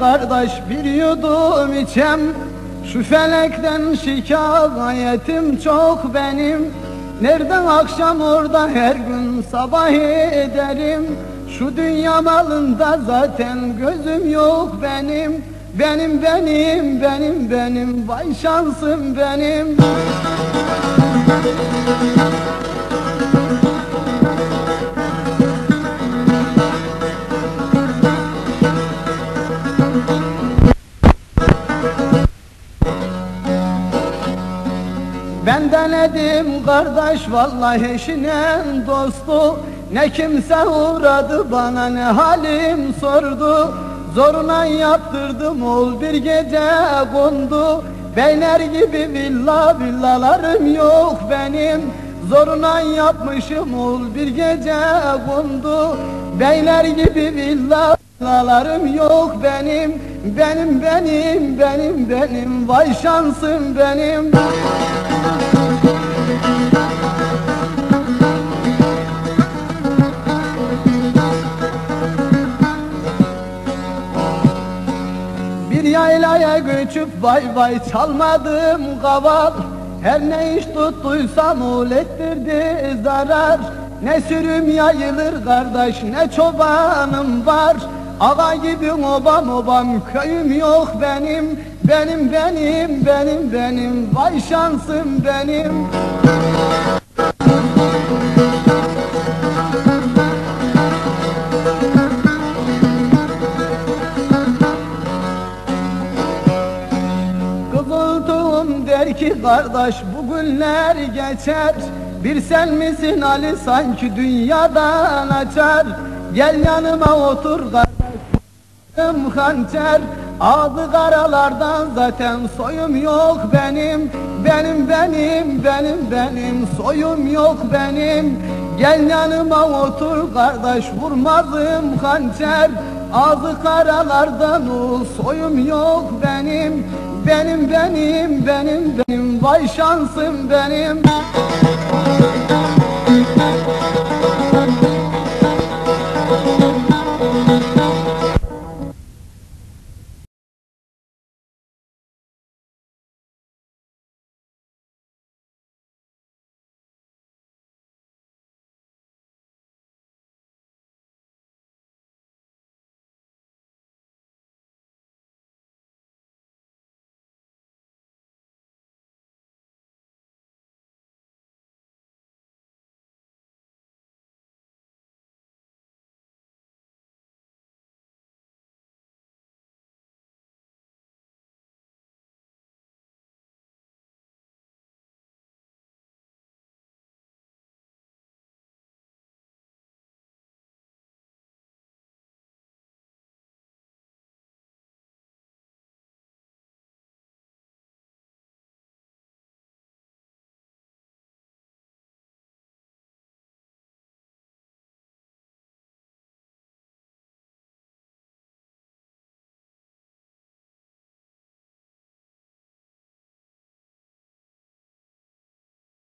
kardeş bir yudum içem. Şu felekten şikayetim çok benim. Nereden akşam orada her gün sabah ederim. Şu dünya malında zaten gözüm yok benim. Benim vay şansım benim. Ben denedim kardeş vallahi eşinin dostu. Ne kimse uğradı bana ne halim sordu. Zoruna yaptırdım ol bir gece kondu. Beyler gibi villalarım yok benim. Zoruna yapmışım ol bir gece kondu. Beyler gibi villalarım yok benim. Benim vay şansım benim. Bir yaylaya göçüp vay çalmadım kaval. Her ne iş tuttuysam ul ettirdi zarar. Ne sürüm yayılır kardeş ne çobanım var. Ağa gibi obam köyüm yok benim. Benim vay şansım benim. Kızıltuğum der ki kardeş bu günler geçer. Bir sen misin Ali sanki dünyadan açar. Gel yanıma otur kardeşim hançer. Ağzı karalardan zaten soyum yok benim. Benim soyum yok benim. Gel yanıma otur kardeş vurmazım hançer. Ağzı karalardan o soyum yok benim. Benim vay şansım benim.